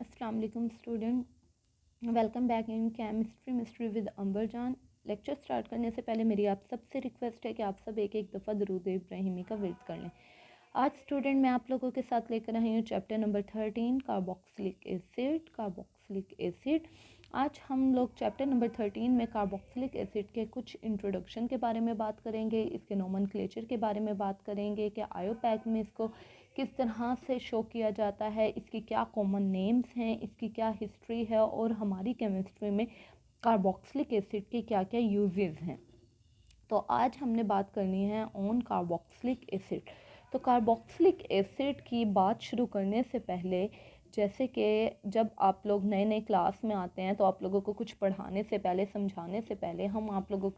अस्सलाम वालेकुम student, welcome back in chemistry mystery with Ambar Jaan. Lecture start करने से पहले मेरी आप सबसे रिक्वेस्ट है कि आप सब एक एक दफ़ा दरूद इब्राहिमी का विर्द कर लें। आज स्टूडेंट मैं आप लोगों के साथ लेकर आई हूँ चैप्टर नंबर 13 कार्बोक्सिलिक एसिड। आज हम लोग चैप्टर नंबर 13 में कार्बोक्सिलिक एसिड के कुछ इंट्रोडक्शन के बारे में बात करेंगे, इसके नोमेनक्लेचर के बारे में बात करेंगे कि आयोपैक में इसको किस तरह से शो किया जाता है, इसकी क्या कॉमन नेम्स हैं, इसकी क्या हिस्ट्री है और हमारी केमिस्ट्री में कार्बोक्सिलिक एसिड के क्या क्या यूजेस हैं। तो आज हमने बात करनी है ऑन कार्बोक्सिलिक एसिड। तो कार्बोक्सिलिक एसिड की बात शुरू करने से पहले, जैसे कि जब आप लोग नए नए क्लास में आते हैं तो आप लोगों को कुछ पढ़ाने से पहले, समझाने से पहले हम आप लोगों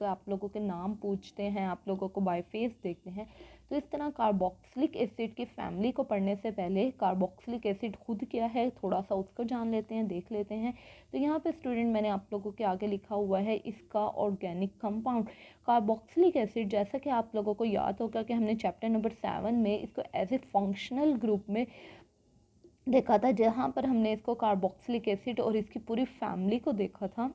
के नाम पूछते हैं, आप लोगों को बाय फेस देखते हैं। तो इस तरह कार्बोक्सिलिक एसिड की फैमिली को पढ़ने से पहले कार्बोक्सिलिक एसिड खुद क्या है थोड़ा सा उसको जान लेते हैं, देख लेते हैं। तो यहाँ पे स्टूडेंट मैंने आप लोगों के आगे लिखा हुआ है इसका ऑर्गेनिक कंपाउंड कार्बोक्सिलिक एसिड। जैसा कि आप लोगों को याद होगा कि हमने चैप्टर नंबर 7 में इसको एज ए फंक्शनल ग्रुप में देखा था, जहाँ पर हमने इसको कार्बोक्सिलिक एसिड और इसकी पूरी फैमिली को देखा था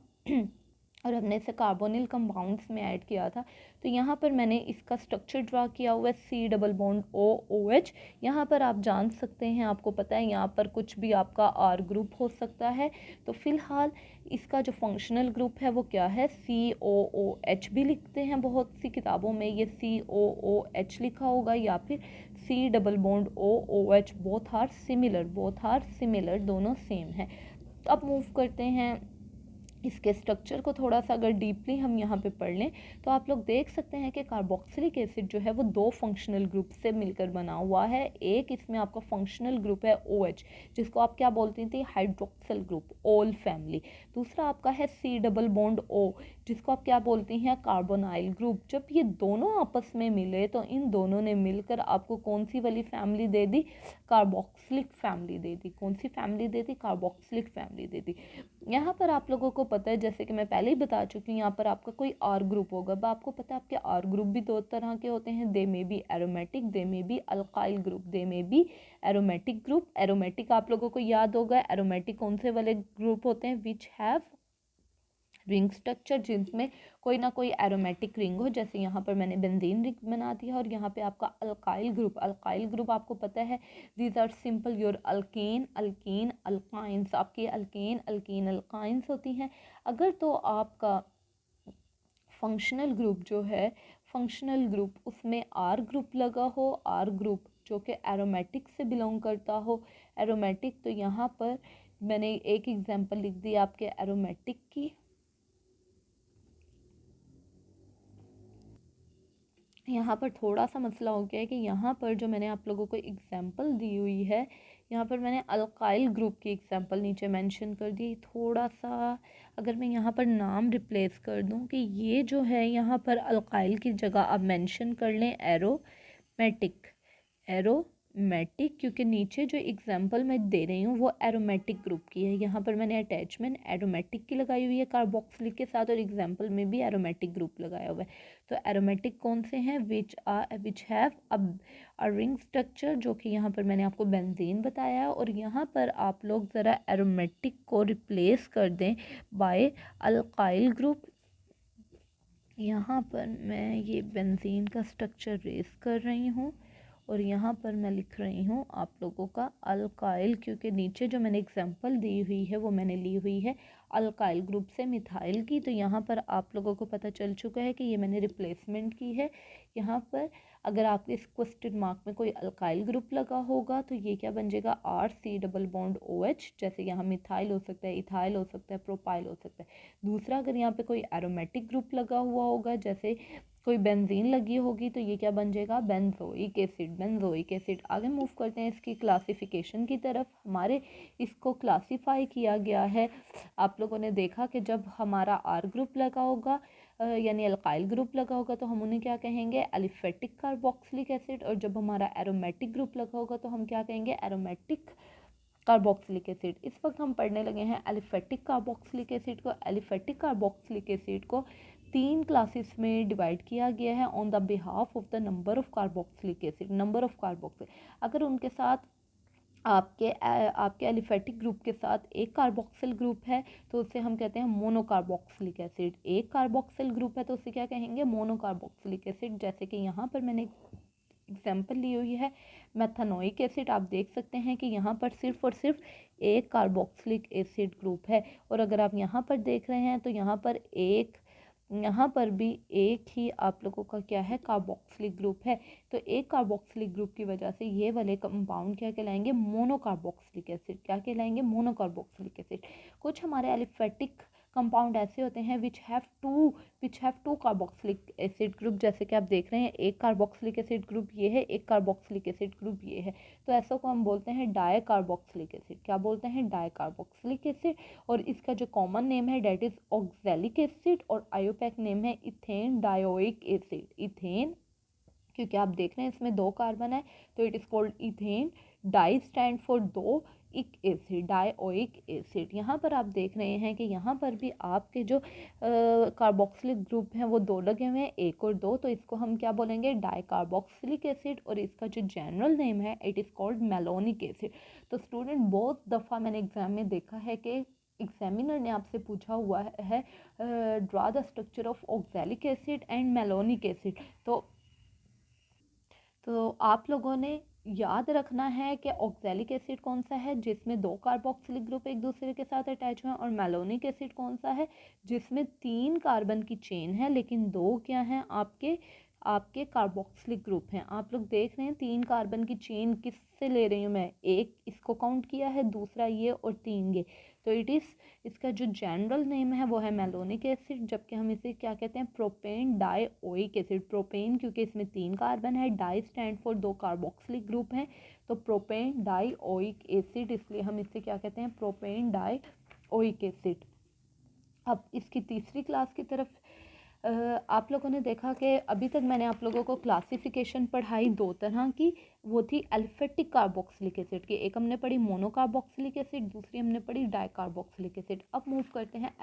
और हमने इसे कार्बोनिल कंपाउंड्स में ऐड किया था। तो यहाँ पर मैंने इसका स्ट्रक्चर ड्रा किया हुआ है C++OOH। यहाँ पर आप जान सकते हैं, आपको पता है यहाँ पर कुछ भी आपका R ग्रुप हो सकता है। तो फिलहाल इसका जो फंक्शनल ग्रुप है वो क्या है, COOH भी लिखते हैं, बहुत सी किताबों में ये COOH लिखा होगा या फिर C++OOH। बोथ आर सिमिलर, दोनों सेम है। अब मूव करते हैं इसके स्ट्रक्चर को थोड़ा सा अगर डीपली हम यहाँ पे पढ़ लें तो आप लोग देख सकते हैं कि कार्बोक्सिलिक एसिड जो है वो दो फंक्शनल ग्रुप से मिलकर बना हुआ है। एक इसमें आपका फंक्शनल ग्रुप है OH, जिसको आप क्या बोलते थे, हाइड्रोक्सिल ग्रुप, ओल फैमिली। दूसरा आपका है C++O, जिसको आप क्या बोलते हैं, कार्बोनाइल ग्रुप। जब ये दोनों आपस में मिले तो इन दोनों ने मिलकर आपको कौन सी वाली फैमिली दे दी, कार्बोक्सिलिक फैमिली दे दी। कौन सी फैमिली दे दी, कार्बोक्सिलिक फैमिली दे दी। यहाँ पर आप लोगों को पता है, जैसे कि मैं पहले ही बता चुकी हूँ, यहाँ पर आपका कोई आर ग्रुप होगा। अब आपको पता है आपके आर ग्रुप भी दो तरह के होते हैं, दे में बी एरोमेटिक, दे में बी अल्काइल ग्रुप, दे में बी एरोमेटिक ग्रुप। एरोमेटिक आप लोगों को याद होगा, एरोमेटिक कौन से वाले ग्रुप होते हैं, विच हैव रिंग स्ट्रक्चर, जिसमें कोई ना कोई एरोमेटिक रिंग हो। जैसे यहाँ पर मैंने बेंजीन रिंग बना दिया। और यहाँ पे आपका अल्काइल ग्रुप आपको पता है, these are simple your alkane alkene alkynes. आपकी अल्केन अल्कीन अल्काइंस होती हैं। अगर तो आपका फंक्शनल ग्रुप जो है, फंक्शनल ग्रुप उसमें आर ग्रुप लगा हो, आर ग्रुप जो कि एरोमेटिक से बिलोंग करता हो, एरोमेटिक, तो यहाँ पर मैंने एक एग्जांपल लिख दी आपके एरोमेटिक की। यहाँ पर थोड़ा सा मसला हो गया है कि यहाँ पर जो मैंने आप लोगों को एग्जांपल दी हुई है, यहाँ पर मैंने अल्काइल ग्रुप की एग्जांपल नीचे मेंशन कर दी। थोड़ा सा अगर मैं यहाँ पर नाम रिप्लेस कर दूँ कि ये जो है, यहाँ पर अल्काइल की जगह आप मेंशन कर लें एरोमेटिक, क्योंकि नीचे जो एग्जांपल मैं दे रही हूँ वो एरोमेटिक ग्रुप की है। यहाँ पर मैंने अटैचमेंट एरोमेटिक की लगाई हुई है कार्बोक्सिलिक के साथ, और एग्जांपल में भी एरोमेटिक ग्रुप लगाया हुआ है। तो एरोमेटिक कौन से हैं, which have a ring structure, जो कि यहाँ पर मैंने आपको बेंजीन बताया है। और यहाँ पर आप लोग ज़रा एरोमेटिक को रिप्लेस कर दें बाय अल्काइल ग्रुप। यहाँ पर मैं ये बेंजीन का स्ट्रक्चर रेस कर रही हूँ और यहाँ पर मैं लिख रही हूँ आप लोगों का अल्काइल, क्योंकि नीचे जो मैंने एग्जांपल दी हुई है वो मैंने ली हुई है अल्काइल ग्रुप से मिथाइल की। तो यहाँ पर आप लोगों को पता चल चुका है कि ये मैंने रिप्लेसमेंट की है। यहाँ पर अगर आपके इस क्वेश्चन मार्क में कोई अल्काइल ग्रुप लगा होगा तो ये क्या बन जाएगा, RC++OH। जैसे यहाँ मिथाइल हो सकता है, इथाइल हो सकता है, प्रोपाइल हो सकता है। दूसरा, अगर यहाँ पे कोई एरोमेटिक ग्रुप लगा हुआ होगा, जैसे कोई बेंजीन लगी होगी, तो ये क्या बन जाएगा, बेंजोइक एसिड। आगे मूव करते हैं इसकी क्लासिफिकेशन की तरफ। हमारे इसको क्लासीफाई किया गया है, आप लोगों ने देखा कि जब हमारा आर ग्रुप लगा होगा यानी अल्काइल ग्रुप लगा होगा तो हम उन्हें क्या कहेंगे, एलिफेटिक कार्बोक्सिलिक एसिड। और जब हमारा एरोमेटिक ग्रुप लगा होगा तो हम क्या कहेंगे, एरोमेटिक कार्बोक्सिलिक एसिड। इस वक्त हम पढ़ने लगे हैं एलिफेटिक कार्बोक्सिलिक एसिड को। एलिफेटिक कार्बोक्सिलिक एसिड को 3 क्लासेस में डिवाइड किया गया है on the behalf of the number of carboxylic acid. Number of carboxyl, अगर उनके साथ आपके एलिफेटिक ग्रुप के साथ एक कार्बोक्सिल ग्रुप है तो उसे हम कहते हैं मोनोकार्बोक्सिलिक एसिड। एक कार्बोक्सिल ग्रुप है तो उसे क्या कहेंगे, मोनोकार्बोक्सिलिक एसिड। जैसे कि यहाँ पर मैंने एग्जाम्पल ली हुई है मेथनोइक एसिड। आप देख सकते हैं कि यहाँ पर सिर्फ और सिर्फ एक कार्बोक्सिलिक एसिड ग्रुप है। और अगर आप यहाँ पर देख रहे हैं तो यहाँ पर भी एक ही आप लोगों का क्या है, कार्बोक्सिलिक ग्रुप है। तो एक कार्बोक्सिलिक ग्रुप की वजह से ये वाले कंपाउंड क्या कहलाएंगे, मोनोकार्बोक्सिलिक एसिड। क्या कहलाएंगे, मोनोकार्बोक्सिलिक एसिड। कुछ हमारे एलिफेटिक कंपाउंड ऐसे होते हैं which have two carboxylic acid group. जैसे कि आप देख रहे हैं एक कार्बोक्सिलिक एसिड ग्रुप ये है, एक कार्बोक्सिलिक एसिड ग्रुप ये है। तो ऐसा को हम बोलते हैं डाई कार्बोक्सिलिक एसिड। क्या बोलते हैं, डाई कार्बोक्सिलिक एसिड। और इसका जो कॉमन नेम है डेट इज ऑक्सैलिक एसिड और आयोपैक नेम है इथेन डायोइक एसिड। इथेन, क्योंकि आप देख रहे हैं इसमें दो कार्बन है तो it is called ethane. Di stand for दो, इक एसिड, डायोइक एसिड। यहाँ पर आप देख रहे हैं कि यहाँ पर भी आपके जो कार्बोक्सिलिक ग्रुप हैं वो दो लगे हुए हैं, एक और दो। तो इसको हम क्या बोलेंगे, डाई कार्बोक्सिलिक एसिड। और इसका जो जनरल नेम है it is called malonic acid. तो स्टूडेंट बहुत दफ़ा मैंने एग्जाम में देखा है कि एग्जामिनर ने आपसे पूछा हुआ है draw the structure of oxalic acid and malonic acid. तो आप लोगों ने याद रखना है कि ऑक्सैलिक एसिड कौन सा है जिसमें दो कार्बोक्सिलिक ग्रुप एक दूसरे के साथ अटैच हुए हैं, और मेलोनिक एसिड कौन सा है जिसमें 3 कार्बन की चेन है लेकिन दो क्या हैं, आपके आपके कार्बोक्सिलिक ग्रुप हैं। आप लोग देख रहे हैं 3 कार्बन की चेन किससे ले रही हूँ मैं, एक इसको काउंट किया है, दूसरा ये और 3 ये। तो इसका जो जनरल नेम है वो है मेलोनिक एसिड। जबकि हम इसे क्या कहते हैं, प्रोपेन डाइओइक एसिड। प्रोपेन क्योंकि इसमें 3 कार्बन है, डाई स्टैंड फॉर दो कार्बोक्सिलिक ग्रुप हैं, तो प्रोपेन डाइओइक एसिड, इसलिए हम इसे क्या कहते हैं, प्रोपेन डाइओइक एसिड। अब इसकी तीसरी क्लास की तरफ आप लोगों ने देखा कि अभी तक मैंने आप लोगों को क्लासिफिकेशन पढ़ाई दो तरह की, वो थी अल्फेटिक कार्बोक्सिलिक एसिड की। एक हमने पढ़ी मोनोकार्बोक्सिलिक एसिड, दूसरी हमने पढ़ी डाइकार्बोक्सिलिक एसिड। अब मूव करते हैं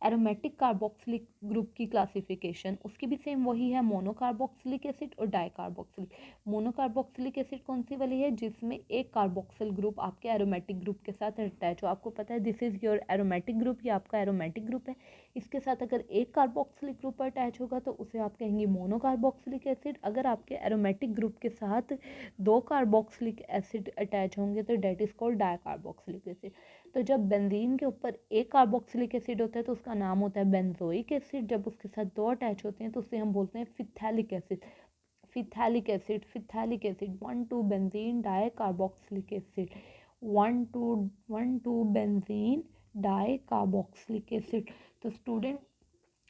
एरोमेटिक कार्बोक्सिलिक ग्रुप की क्लासिफिकेशन। उसकी भी सेम वही है, मोनोकार्बोक्सिलिक एसिड और डाइकार्बोक्सिलिक। मोनोकार्बोक्सिलिक एसिड कौन सी वाली है, जिसमें एक कार्बोक्सिल ग्रुप आपके एरोमेटिक ग्रुप के साथ अटैच हो। आपको पता है this is your aromatic group, ये आपका एरोमेटिक ग्रुप है। इसके साथ अगर एक कार्बोक्सिलिक ग्रुप अटैच होगा तो उसे आप कहेंगे मोनोकार्बोक्सिलिक एसिड। अगर आपके एरोमेटिक ग्रुप के साथ दो कार्बोक्सिलिक एसिड अटैच होंगे तो that is called dicarboxylic acid. तो जब बेंजीन के ऊपर एक कार्बोक्सिलिक एसिड होता है तो उसका नाम होता है बेंजोइक एसिड। जब उसके साथ दो अटैच होते हैं तो उसे हम बोलते हैं phthalic acid. Phthalic acid 1,2 benzene di carboxylic acid, 1,2 benzene di carboxylic acid. तो स्टूडेंट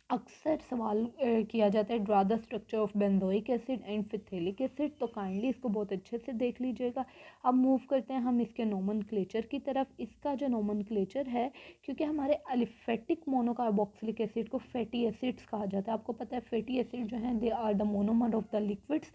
अक्सर सवाल किया जाता है draw the structure of benzoic acid and phthalic acid, तो काइंडली इसको बहुत अच्छे से देख लीजिएगा। अब मूव करते हैं हम इसके नोमेनक्लेचर की तरफ। इसका जो नोमेनक्लेचर है, क्योंकि हमारे एलिफेटिक मोनोकार्बोक्सिलिक एसिड को फैटी एसिड्स कहा जाता है। आपको पता है फैटी एसिड जो हैं they are the monomer of the liquids,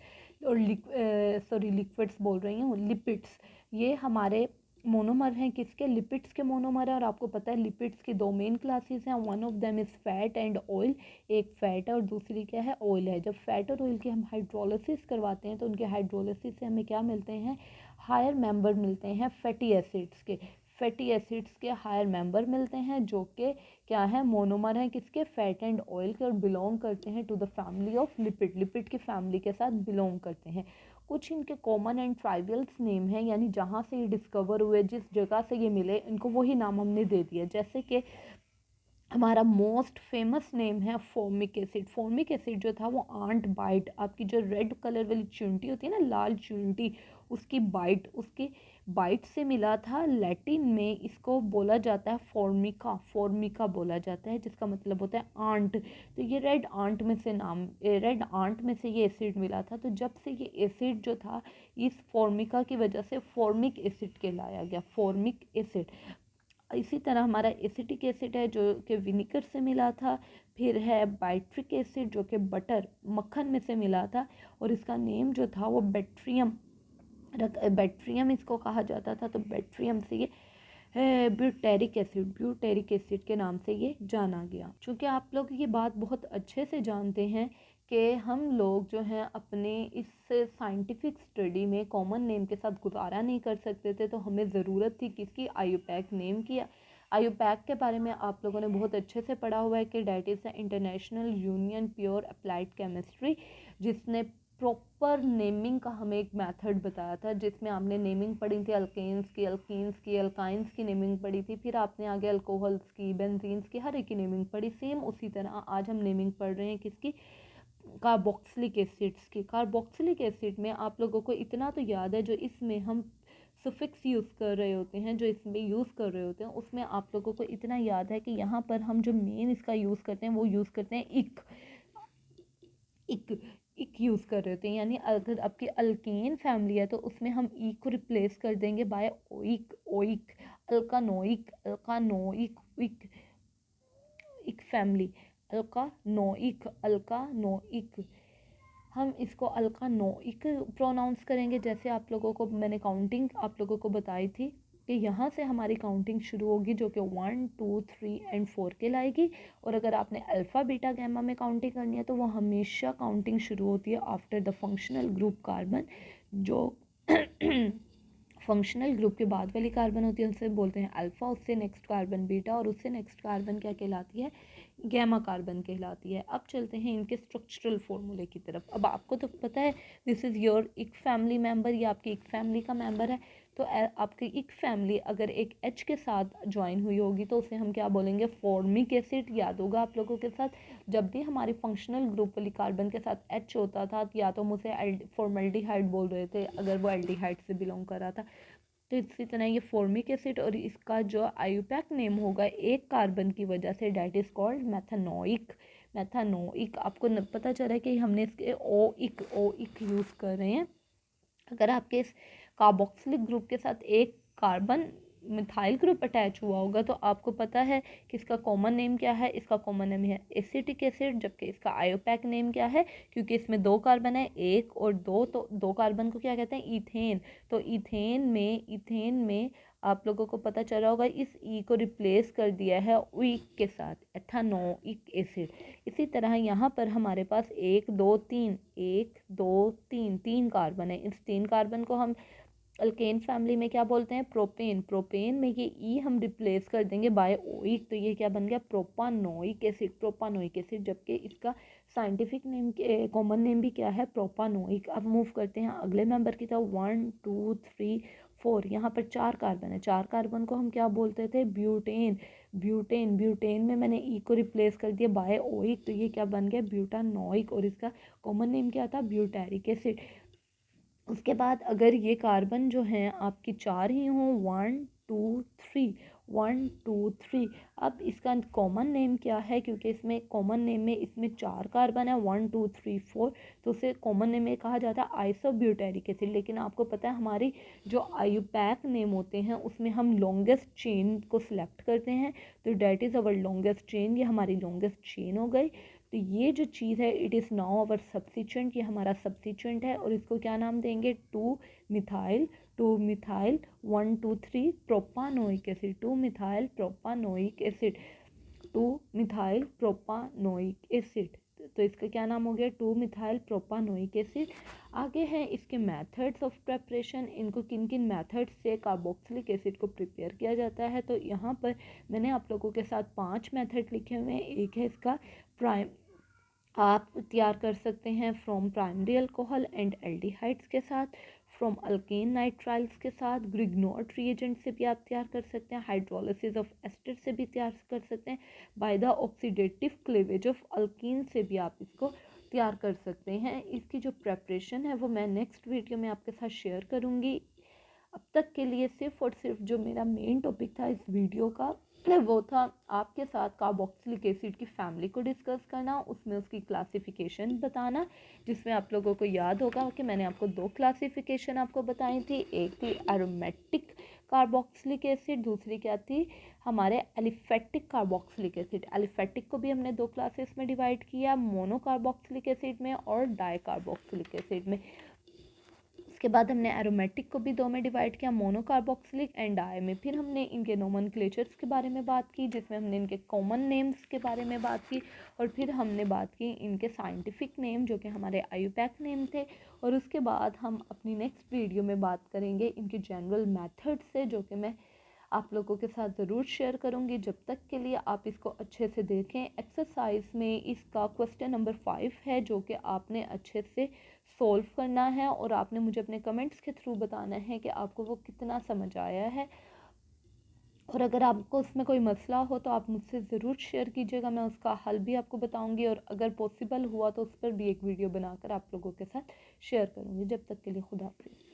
और लिक्विड्स बोल रही हूँ, लिपिड्स। ये हमारे मोनोमर हैं किसके, लिपिड्स के मोनोमर है। और आपको पता है लिपिड्स की दो मेन क्लासेस हैं, one of them is fat and oil. एक फैट है और दूसरी क्या है, ऑयल है। जब फैट और ऑयल की हम हाइड्रोलिसिस करवाते हैं तो उनके हाइड्रोलिसिस से हमें क्या मिलते हैं, हायर मेंबर मिलते हैं फैटी एसिड्स के। फैटी एसिड्स के हायर मेंबर मिलते हैं जो कि क्या है, मोनोमर हैं किसके, फैट एंड ऑयल के, और बिलोंग करते हैं to the family of lipid. Lipid की फैमिली के साथ बिलोंग करते हैं। कुछ इनके कॉमन एंड ट्राइवल्स नेम हैं, यानी जहाँ से ये डिस्कवर हुए, जिस जगह से ये मिले, इनको वही नाम हमने दे दिया। जैसे कि हमारा मोस्ट फेमस नेम है फॉर्मिक एसिड। फॉर्मिक एसिड जो था वो आंट बाइट, आपकी जो रेड कलर वाली चुनटी होती है ना, लाल चुनटी, उसकी बाइट से मिला था। लैटिन में इसको बोला जाता है फॉर्मिका बोला जाता है, जिसका मतलब होता है आंट। तो ये रेड आंट में से ये एसिड मिला था। तो जब से ये एसिड जो था इस फॉर्मिका की वजह से फॉर्मिक एसिड कहलाया गया, फॉर्मिक एसिड। इसी तरह हमारा एसिटिक एसिड है जो कि विनेगर से मिला था। फिर है बाइट्रिक एसिड जो कि मक्खन में से मिला था, और इसका नेम जो था वो बैट्रियम इसको कहा जाता था। तो बैट्रियम से ये ब्यूटेरिक एसिड के नाम से ये जाना गया। चूँकि आप लोग ये बात बहुत अच्छे से जानते हैं कि हम लोग जो हैं अपने इस साइंटिफिक स्टडी में कॉमन नेम के साथ गुजारा नहीं कर सकते थे, तो हमें ज़रूरत थी किसकी, आयुपैक नेम की। आयुपैक के बारे में आप लोगों ने बहुत अच्छे से पढ़ा हुआ है कि that is the international union pure applied chemistry, जिसने प्रॉपर नेमिंग का हमें एक मेथड बताया था, जिसमें आपने नेमिंग पढ़ी थी अल्केन्स की, अल्कीन्स की, अल्काइंस की नेमिंग पढ़ी थी, फिर आपने आगे अल्कोहल्स की, बेंजीन्स की, हर एक की नेमिंग पढ़ी। सेम उसी तरह आज हम नेमिंग पढ़ रहे हैं किसकी, कार्बोक्सिलिक एसिड्स की। कार्बोक्सिलिक एसिड में आप लोगों को इतना तो याद है, जो इसमें हम सुफिक्स यूज़ कर रहे होते हैं, जो इसमें यूज़ कर रहे होते हैं, उसमें आप लोगों को इतना याद है कि यहाँ पर हम जो मेन इसका यूज़ करते हैं वो यूज़ करते हैं इक इक इक यूज़ कर रहे होते हैं। यानी अगर आपकी अल्केन फैमिली है तो उसमें हम ई को रिप्लेस कर देंगे बाय ओइक, ओइक, अल्कानोइक, अल्कानोइक, इक, इक फैमिली, अल्कानोइक, अल्कानोइक। हम इसको अल्कानोइक प्रोनाउंस करेंगे। जैसे आप लोगों को मैंने काउंटिंग आप लोगों को बताई थी कि यहाँ से हमारी काउंटिंग शुरू होगी, जो कि 1 2 3 एंड 4 के लाएगी। और अगर आपने अल्फ़ा बीटा गैमा में काउंटिंग करनी है तो वो हमेशा काउंटिंग शुरू होती है after the functional group carbon. जो फंक्शनल ग्रुप के बाद वाली कार्बन होती है उसे बोलते हैं अल्फ़ा, उससे नेक्स्ट कार्बन बीटा, और उससे नेक्स्ट कार्बन क्या कहलाती है, गैमा कार्बन कहलाती है। अब चलते हैं इनके स्ट्रक्चरल फॉर्मूले की तरफ। अब आपको तो पता है दिस इज़ योर इक फैमिली मेंबर, ये आपकी इक फैमिली का मेंबर है। तो आपकी इक फैमिली अगर एक H के साथ ज्वाइन हुई होगी तो उसे हम क्या बोलेंगे, फॉर्मिक एसिड। याद होगा आप लोगों के साथ, जब भी हमारी फंक्शनल ग्रुप वाली कार्बन के साथ H होता था या तो हम उसे फॉर्मल्डिहाइड बोल रहे थे अगर वो एल्डिहाइड से बिलोंग कर रहा था। तो इसी तरह ये फॉर्मिक एसिड, और इसका जो आयुपैक नेम होगा एक कार्बन की वजह से, डैट इज़ कॉल्ड मैथानोइक। मैथानोइक आपको पता चला कि हमने इसके ओ इक यूज़ कर रहे हैं। अगर आपके इस कार्बोक्सिलिक ग्रुप के साथ एक कार्बन मिथाइल ग्रुप अटैच हुआ होगा तो आपको पता है कि इसका कॉमन नेम क्या है, इसका कॉमन नेम है एसिटिक एसिड, जबकि इसका आयोपैक नेम क्या है, क्योंकि इसमें दो कार्बन है, एक और दो, तो दो कार्बन को क्या कहते हैं, ईथेन। तो ईथेन में आप लोगों को पता चला होगा इस ई को रिप्लेस कर दिया है उइक के साथ, एथानोइक एसिड। इसी तरह यहाँ पर हमारे पास एक दो तीन तीन कार्बन है। इस तीन कार्बन को हम अल्केन फैमिली में क्या बोलते हैं, प्रोपेन। प्रोपेन में ये ई हम रिप्लेस कर देंगे बाय ओइक, तो ये क्या बन गया, प्रोपानोइक एसिड, प्रोपानोइक एसिड, जबकि इसका साइंटिफिक नेम कॉमन नेम भी क्या है, प्रोपानोइक। अब मूव करते हैं अगले मेंबर की तरफ, 1 2 3 4। यहाँ पर चार कार्बन है, चार कार्बन को हम क्या बोलते थे, ब्यूटेन। ब्यूटेन में मैंने ई को रिप्लेस कर दिया बाय ओइक, तो ये क्या बन गया, ब्यूटानोइक, और इसका कॉमन नेम क्या था, ब्यूटेरिक एसिड। उसके बाद अगर ये कार्बन जो हैं आपकी चार ही हों, 1 2 3, 1 2 3। अब इसका कॉमन नेम क्या है, क्योंकि इसमें कॉमन नेम में इसमें चार कार्बन है, 1 2 3 4, तो उसे कॉमन नेम में कहा जाता है आइसोब्यूटेरिक एसिड। लेकिन आपको पता है हमारी जो आयुपैक नेम होते हैं उसमें हम लॉन्गेस्ट चेन को सिलेक्ट करते हैं, तो that is our longest chain, ये हमारी लॉन्गेस्ट चेन हो गई। तो ये जो चीज़ है it is now our substituent, ये हमारा सब्स्टिट्यूएंट है, और इसको क्या नाम देंगे, two methyl 1 2 3 propanoic acid, 2 methyl propanoic acid, 2 methyl propanoic acid. तो इसका क्या नाम हो गया, 2 मिथाइल प्रोपानोइक एसिड। आगे हैं इसके मेथड्स ऑफ प्रेपरेशन, इनको किन किन मेथड्स से कार्बोक्सिलिक एसिड को प्रिपेयर किया जाता है। तो यहाँ पर मैंने आप लोगों के साथ 5 मेथड लिखे हुए हैं। एक है इसका प्राइम, आप तैयार कर सकते हैं from primary alcohol and aldehydes के साथ, फ्रॉम अल्केन नाइट्राइल्स के साथ, ग्रिग्नोट रिएजेंट से भी आप तैयार कर सकते हैं, हाइड्रोलिसिस ऑफ एस्टर से भी तैयार कर सकते हैं, by the oxidative cleavage of alkyne से भी आप इसको तैयार कर सकते हैं। इसकी जो प्रेपरेशन है वो मैं नेक्स्ट वीडियो में आपके साथ शेयर करूँगी। अब तक के लिए सिर्फ और सिर्फ जो मेरा मेन टॉपिक था इस वीडियो का वो था आपके साथ कार्बोक्सिलिक एसिड की फैमिली को डिस्कस करना, उसमें उसकी क्लासिफिकेशन बताना, जिसमें आप लोगों को याद होगा कि मैंने आपको दो क्लासिफिकेशन आपको बताई थी। एक थी एरोमेटिक कार्बोक्सिलिक एसिड, दूसरी क्या थी, हमारे एलिफेटिक कार्बोक्सिलिक एसिड। एलिफेटिक को भी हमने दो क्लासेस में डिवाइड किया, मोनो कार्बोक्सिलिक एसिड में और डाई कार्बोक्सिलिक एसिड में। उसके बाद हमने एरोमेटिक को भी दो में डिवाइड किया, मोनोकार्बोक्सिलिक एंड डाई में। फिर हमने इनके नोमेनक्लेचर्स के बारे में बात की, जिसमें हमने इनके कॉमन नेम्स के बारे में बात की, और फिर हमने बात की इनके साइंटिफिक नेम जो कि हमारे आईयूपैक नेम थे। और उसके बाद हम अपनी नेक्स्ट वीडियो में बात करेंगे इनके जनरल मेथड से, जो कि मैं आप लोगों के साथ ज़रूर शेयर करूँगी। जब तक के लिए आप इसको अच्छे से देखें। एक्सरसाइज में इसका क्वेश्चन नंबर 5 है, जो कि आपने अच्छे से सोल्व करना है और आपने मुझे अपने कमेंट्स के थ्रू बताना है कि आपको वो कितना समझ आया है। और अगर आपको उसमें कोई मसला हो तो आप मुझसे ज़रूर शेयर कीजिएगा, मैं उसका हल भी आपको बताऊंगी, और अगर पॉसिबल हुआ तो उस पर भी एक वीडियो बनाकर आप लोगों के साथ शेयर करूंगी। जब तक के लिए खुदा हाफिज़।